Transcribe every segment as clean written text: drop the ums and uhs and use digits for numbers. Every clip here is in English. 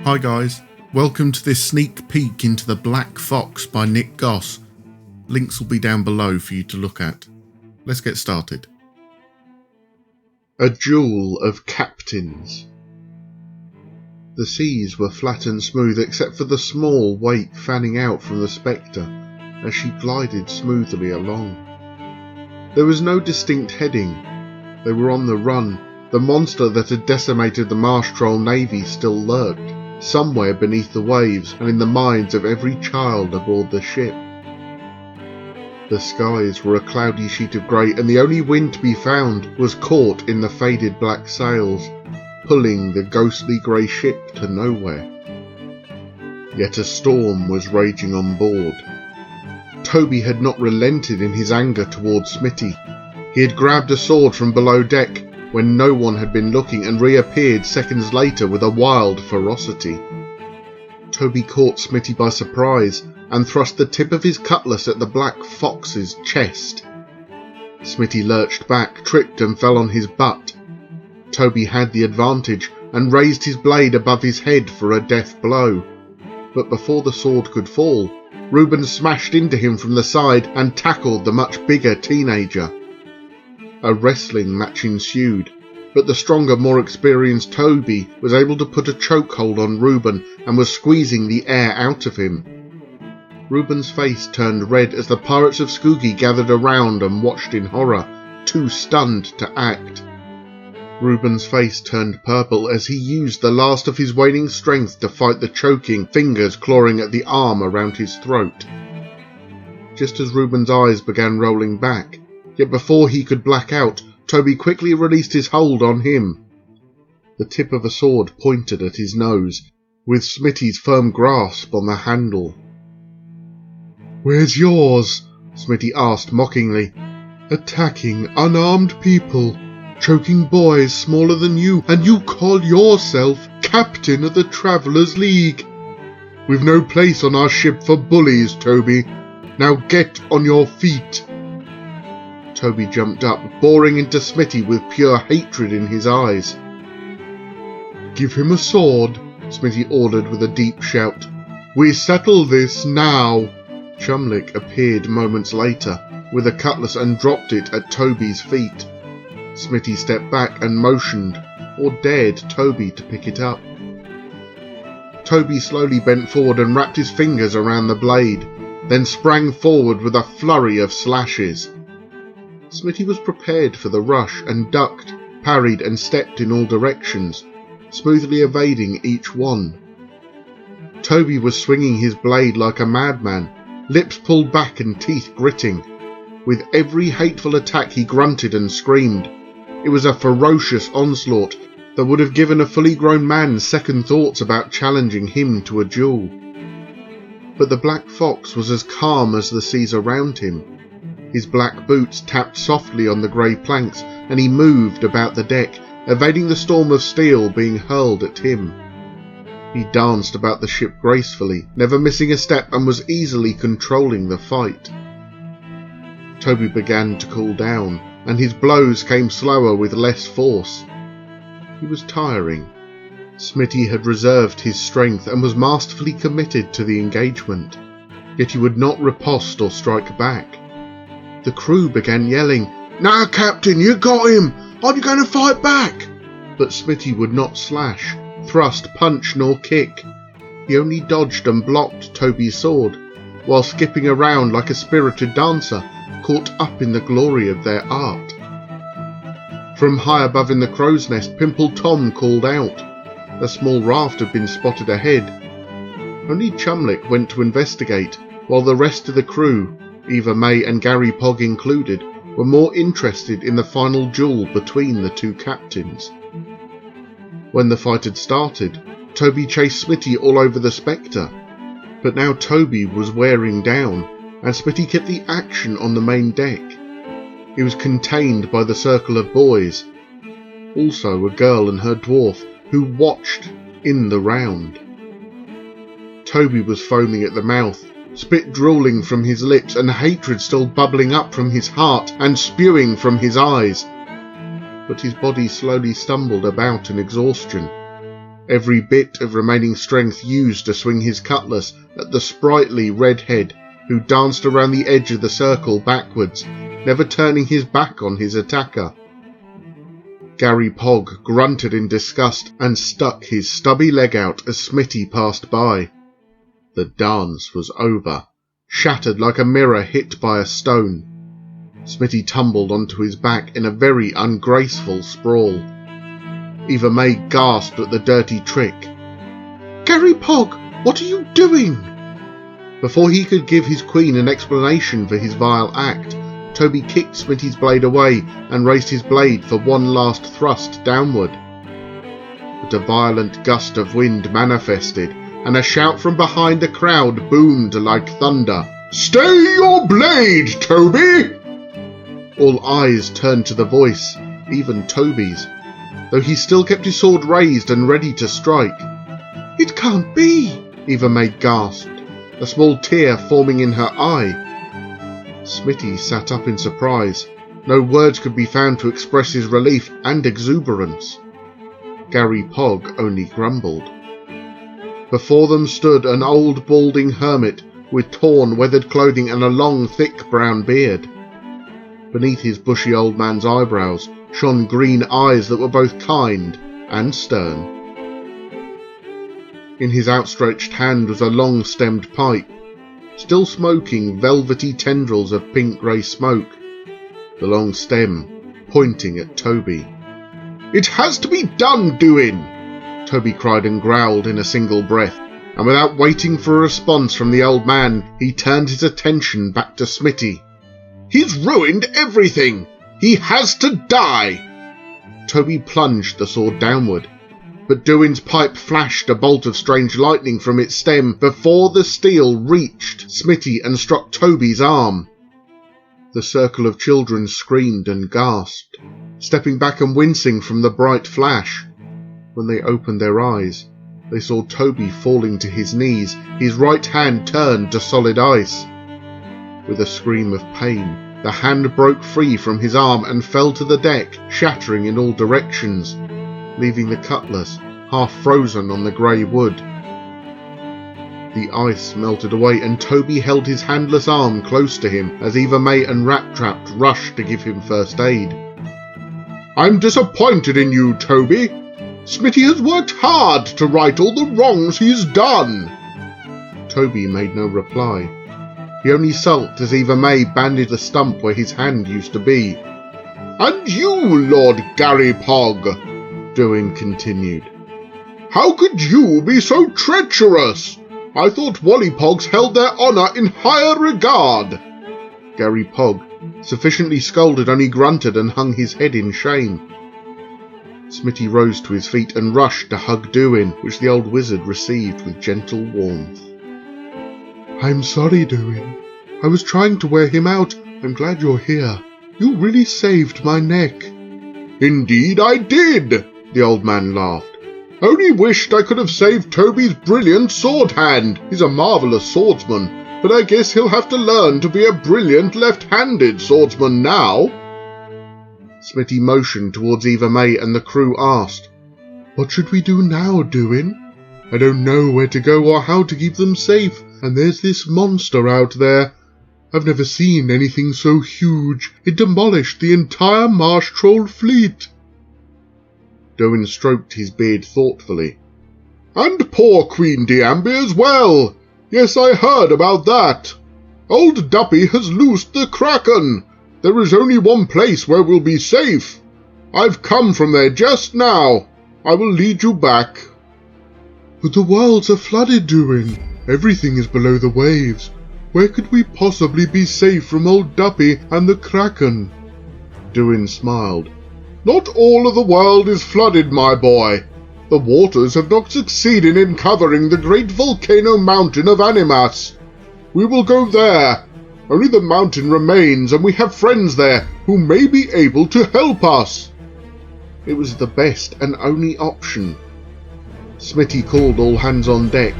Hi guys, welcome to this sneak peek into The Black Fox by Nick Goss. Links will be down below for you to look at. Let's get started. A duel of captains. The seas were flat and smooth except for the small wake fanning out from the Spectre as she glided smoothly along. There was no distinct heading. They were on the run. The monster that had decimated the Marsh Troll Navy still lurked, somewhere beneath the waves and in the minds of every child aboard the ship. The skies were a cloudy sheet of grey, and the only wind to be found was caught in the faded black sails, pulling the ghostly grey ship to nowhere. Yet a storm was raging on board. Toby had not relented in his anger towards Smitty. He had grabbed a sword from below deck when no one had been looking and reappeared seconds later with a wild ferocity. Toby caught Smitty by surprise and thrust the tip of his cutlass at the Black Fox's chest. Smitty lurched back, tripped and fell on his butt. Toby had the advantage and raised his blade above his head for a death blow. But before the sword could fall, Reuben smashed into him from the side and tackled the much bigger teenager. A wrestling match ensued, but the stronger, more experienced Toby was able to put a chokehold on Reuben and was squeezing the air out of him. Reuben's face turned red as the pirates of Skoogie gathered around and watched in horror, too stunned to act. Reuben's face turned purple as he used the last of his waning strength to fight the choking fingers clawing at the arm around his throat. Just as Reuben's eyes began rolling back, yet before he could black out, Toby quickly released his hold on him. The tip of a sword pointed at his nose, with Smitty's firm grasp on the handle. "Where's yours?" Smitty asked mockingly. "Attacking unarmed people, choking boys smaller than you, and you call yourself captain of the Travellers' League? We've no place on our ship for bullies, Toby. Now get on your feet." Toby jumped up, boring into Smitty with pure hatred in his eyes. "Give him a sword," Smitty ordered with a deep shout. "We settle this now." Chumlick appeared moments later with a cutlass and dropped it at Toby's feet. Smitty stepped back and motioned, or dared Toby to pick it up. Toby slowly bent forward and wrapped his fingers around the blade, then sprang forward with a flurry of slashes. Smitty was prepared for the rush and ducked, parried and stepped in all directions, smoothly evading each one. Toby was swinging his blade like a madman, lips pulled back and teeth gritting. With every hateful attack he grunted and screamed. It was a ferocious onslaught that would have given a fully grown man second thoughts about challenging him to a duel. But the Black Fox was as calm as the seas around him. His black boots tapped softly on the grey planks, and he moved about the deck, evading the storm of steel being hurled at him. He danced about the ship gracefully, never missing a step, and was easily controlling the fight. Toby began to cool down, and his blows came slower with less force. He was tiring. Smitty had reserved his strength and was masterfully committed to the engagement, yet he would not riposte or strike back. The crew began yelling, "Now, Captain, you got him! Are you going to fight back?" But Smitty would not slash, thrust, punch nor kick. He only dodged and blocked Toby's sword, while skipping around like a spirited dancer caught up in the glory of their art. From high above in the crow's nest, Pimple Tom called out. A small raft had been spotted ahead. Only Chumlick went to investigate, while the rest of the crew, Eva May and Gary Pogg included, were more interested in the final duel between the two captains. When the fight had started, Toby chased Smitty all over the Spectre, but now Toby was wearing down, and Smitty kept the action on the main deck. He was contained by the circle of boys, also a girl and her dwarf, who watched in the round. Toby was foaming at the mouth, spit drooling from his lips and hatred still bubbling up from his heart and spewing from his eyes. But his body slowly stumbled about in exhaustion. every bit of remaining strength used to swing his cutlass at the sprightly redhead who danced around the edge of the circle backwards, never turning his back on his attacker. Gary Pog grunted in disgust and stuck his stubby leg out as Smitty passed by. The dance was over, shattered like a mirror hit by a stone. Smitty tumbled onto his back in a very ungraceful sprawl. Eva May gasped at the dirty trick. "Gary Pog, what are you doing?" Before he could give his queen an explanation for his vile act, Toby kicked Smitty's blade away and raised his blade for one last thrust downward. But a violent gust of wind manifested, and a shout from behind the crowd boomed like thunder. "Stay your blade, Toby!" All eyes turned to the voice, even Toby's, though he still kept his sword raised and ready to strike. "It can't be," Eva May gasped, a small tear forming in her eye. Smitty sat up in surprise. No words could be found to express his relief and exuberance. Gary Pog only grumbled. Before them stood an old balding hermit with torn, weathered clothing and a long, thick brown beard. Beneath his bushy old man's eyebrows shone green eyes that were both kind and stern. In his outstretched hand was a long-stemmed pipe, still smoking velvety tendrils of pink-grey smoke, the long stem pointing at Toby. "It has to be done, Duin!" Toby cried and growled in a single breath, and without waiting for a response from the old man, he turned his attention back to Smitty. "He's ruined everything! He has to die!" Toby plunged the sword downward, but Duin's pipe flashed a bolt of strange lightning from its stem before the steel reached Smitty and struck Toby's arm. The circle of children screamed and gasped, stepping back and wincing from the bright flash. When they opened their eyes, they saw Toby falling to his knees, his right hand turned to solid ice. With a scream of pain, the hand broke free from his arm and fell to the deck, shattering in all directions, leaving the cutlass half frozen on the grey wood. The ice melted away and Toby held his handless arm close to him as Eva May and Raptrap rushed to give him first aid. "I'm disappointed in you, Toby. Smitty has worked hard to right all the wrongs he's done." Toby made no reply. He only sulked as Eva May bandaged the stump where his hand used to be. "And you, Lord Gary Pog," Duin continued. "How could you be so treacherous? I thought Wallypogs held their honour in higher regard." Gary Pog, sufficiently scolded, only grunted and hung his head in shame. Smitty rose to his feet and rushed to hug Duin, which the old wizard received with gentle warmth. "I'm sorry, Duin. I was trying to wear him out. I'm glad you're here. You really saved my neck." "Indeed I did," the old man laughed. "Only wished I could have saved Toby's brilliant sword hand. He's a marvellous swordsman, but I guess he'll have to learn to be a brilliant left-handed swordsman now." Smitty motioned towards Eva May and the crew asked, "What should we do now, Duin? I don't know where to go or how to keep them safe, and there's this monster out there. I've never seen anything so huge. It demolished the entire marsh troll fleet." Duin stroked his beard thoughtfully. "And poor Queen Diamby as well. Yes, I heard about that. Old Duppy has loosed the Kraken. There is only one place where we'll be safe. I've come from there just now. I will lead you back." "But the worlds are flooded, Duin. Everything is below the waves. Where could we possibly be safe from old Duppy and the Kraken?" Duin smiled. "Not all of the world is flooded, my boy. The waters have not succeeded in covering the great volcano mountain of Animas. We will go there. Only the mountain remains, and we have friends there who may be able to help us." It was the best and only option. Smitty called all hands on deck,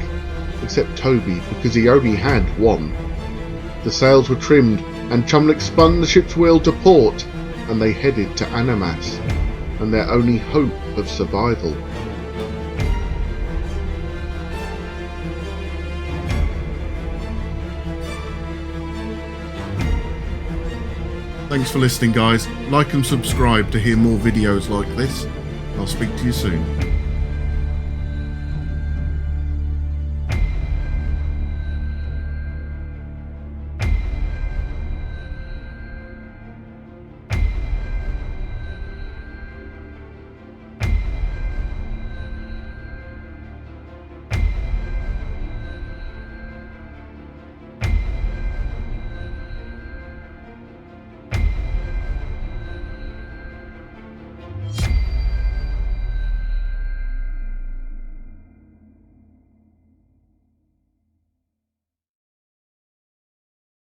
except Toby, because he only had one. The sails were trimmed, and Chumlick spun the ship's wheel to port, and they headed to Animas, and their only hope of survival. Thanks for listening, guys. Like and subscribe to hear more videos like this. I'll speak to you soon.